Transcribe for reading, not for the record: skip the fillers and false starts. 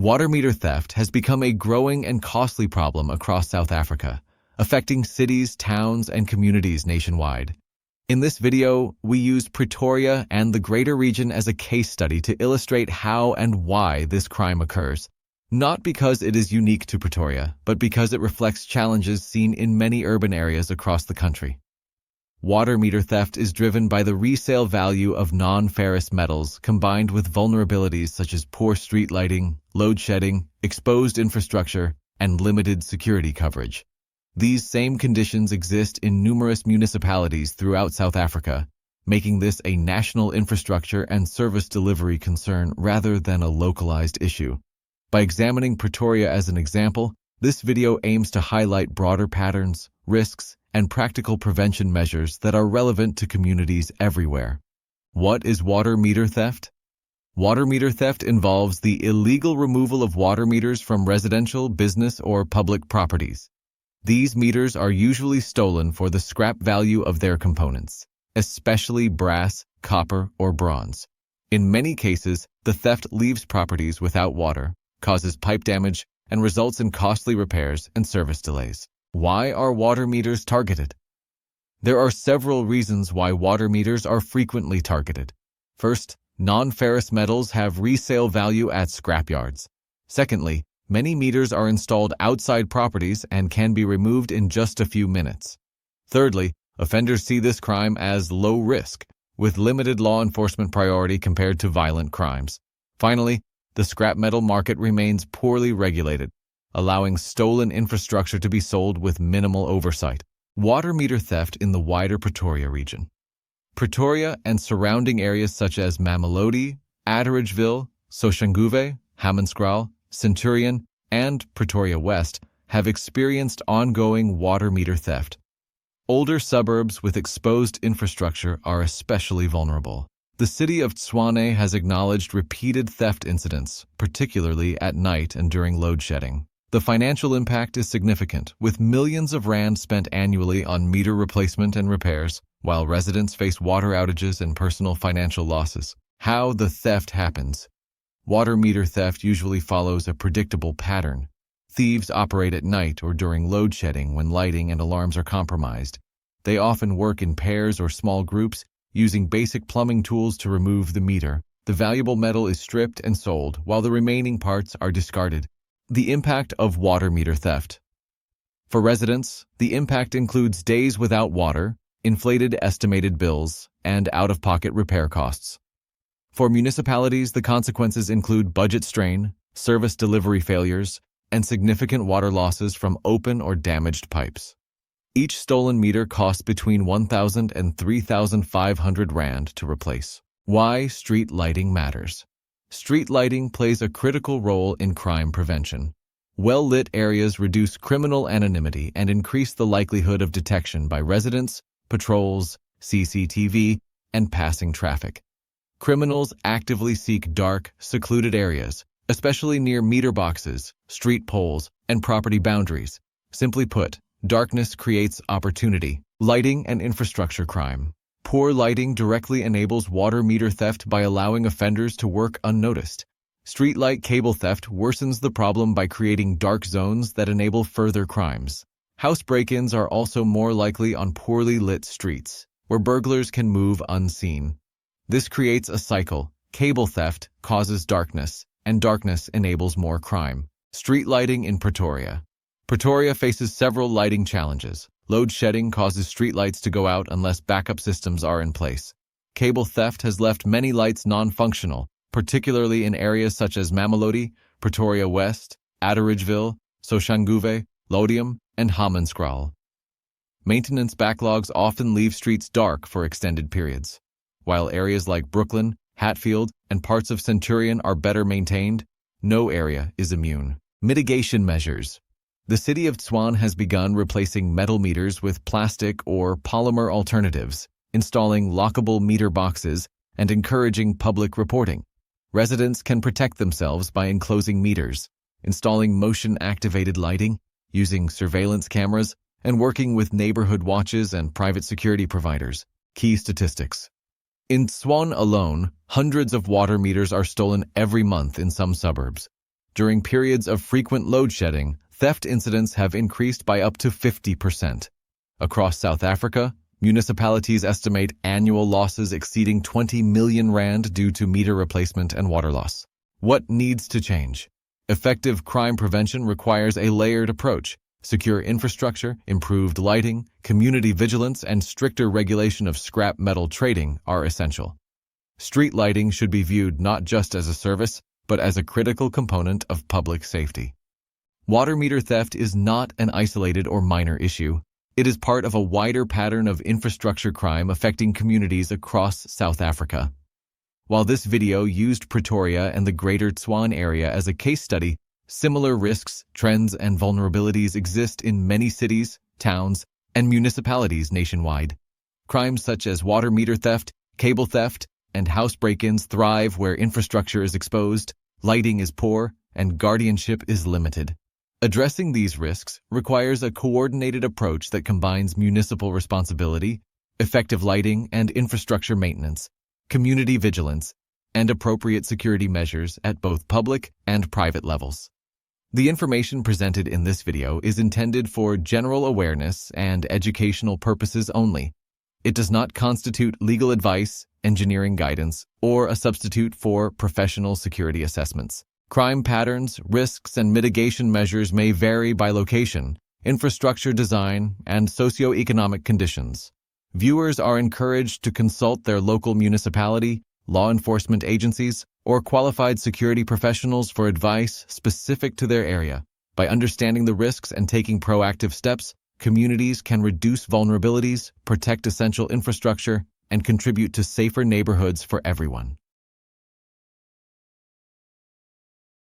Water meter theft has become a growing and costly problem across South Africa, affecting cities, towns, and communities nationwide. In this video, we use Pretoria and the greater region as a case study to illustrate how and why this crime occurs, not because it is unique to Pretoria, but because it reflects challenges seen in many urban areas across the country. Water meter theft is driven by the resale value of non-ferrous metals combined with vulnerabilities such as poor street lighting, load shedding, exposed infrastructure, and limited security coverage. These same conditions exist in numerous municipalities throughout South Africa, making this a national infrastructure and service delivery concern rather than a localized issue. By examining Pretoria as an example, this video aims to highlight broader patterns, risks, and practical prevention measures that are relevant to communities everywhere. What is water meter theft? Water meter theft involves the illegal removal of water meters from residential, business, or public properties. These meters are usually stolen for the scrap value of their components, especially brass, copper, or bronze. In many cases, the theft leaves properties without water, causes pipe damage, and results in costly repairs and service delays. Why are water meters targeted? There are several reasons why water meters are frequently targeted. First, non-ferrous metals have resale value at scrapyards. Secondly, many meters are installed outside properties and can be removed in just a few minutes. Thirdly, offenders see this crime as low risk, with limited law enforcement priority compared to violent crimes. Finally, the scrap metal market remains poorly regulated, allowing stolen infrastructure to be sold with minimal oversight. Water meter theft in the wider Pretoria region. Pretoria and surrounding areas such as Mamelodi, Atteridgeville, Soshanguve, Hammanskraal, Centurion, and Pretoria West have experienced ongoing water meter theft. Older suburbs with exposed infrastructure are especially vulnerable. The city of Tshwane has acknowledged repeated theft incidents, particularly at night and during load shedding. The financial impact is significant, with millions of rand spent annually on meter replacement and repairs, while residents face water outages and personal financial losses. How the theft happens. Water meter theft usually follows a predictable pattern. Thieves operate at night or during load shedding when lighting and alarms are compromised. They often work in pairs or small groups, using basic plumbing tools to remove the meter. The valuable metal is stripped and sold, while the remaining parts are discarded. The impact of water meter theft. For residents, the impact includes days without water, inflated estimated bills, and out-of-pocket repair costs. For municipalities, the consequences include budget strain, service delivery failures, and significant water losses from open or damaged pipes. Each stolen meter costs between 1,000 and 3,500 rand to replace. Why street lighting matters. Street lighting plays a critical role in crime prevention. Well-lit areas reduce criminal anonymity and increase the likelihood of detection by residents, patrols, CCTV, and passing traffic. Criminals actively seek dark, secluded areas, especially near meter boxes, street poles, and property boundaries. Simply put, darkness creates opportunity. Lighting and infrastructure crime. Poor lighting directly enables water meter theft by allowing offenders to work unnoticed. Streetlight cable theft worsens the problem by creating dark zones that enable further crimes. House break-ins are also more likely on poorly lit streets, where burglars can move unseen. This creates a cycle. Cable theft causes darkness, and darkness enables more crime. Street lighting in Pretoria. Pretoria faces several lighting challenges. Load shedding causes streetlights to go out unless backup systems are in place. Cable theft has left many lights non-functional, particularly in areas such as Mamelodi, Pretoria West, Atteridgeville, Soshanguve, Lodium, and Hammanskraal. Maintenance backlogs often leave streets dark for extended periods. While areas like Brooklyn, Hatfield, and parts of Centurion are better maintained, no area is immune. Mitigation measures. The city of Tshwane has begun replacing metal meters with plastic or polymer alternatives, installing lockable meter boxes, and encouraging public reporting. Residents can protect themselves by enclosing meters, installing motion-activated lighting, using surveillance cameras, and working with neighborhood watches and private security providers. Key statistics. In Tshwane alone, hundreds of water meters are stolen every month in some suburbs. During periods of frequent load shedding, theft incidents have increased by up to 50%. Across South Africa, municipalities estimate annual losses exceeding 20 million rand due to meter replacement and water loss. What needs to change? Effective crime prevention requires a layered approach. Secure infrastructure, improved lighting, community vigilance, and stricter regulation of scrap metal trading are essential. Street lighting should be viewed not just as a service, but as a critical component of public safety. Water meter theft is not an isolated or minor issue. It is part of a wider pattern of infrastructure crime affecting communities across South Africa. While this video used Pretoria and the Greater Tshwane area as a case study, similar risks, trends, and vulnerabilities exist in many cities, towns, and municipalities nationwide. Crimes such as water meter theft, cable theft, and house break-ins thrive where infrastructure is exposed, lighting is poor, and guardianship is limited. Addressing these risks requires a coordinated approach that combines municipal responsibility, effective lighting and infrastructure maintenance, community vigilance, and appropriate security measures at both public and private levels. The information presented in this video is intended for general awareness and educational purposes only. It does not constitute legal advice, engineering guidance, or a substitute for professional security assessments. Crime patterns, risks, and mitigation measures may vary by location, infrastructure design, and socioeconomic conditions. Viewers are encouraged to consult their local municipality, law enforcement agencies, or qualified security professionals for advice specific to their area. By understanding the risks and taking proactive steps, communities can reduce vulnerabilities, protect essential infrastructure, and contribute to safer neighborhoods for everyone.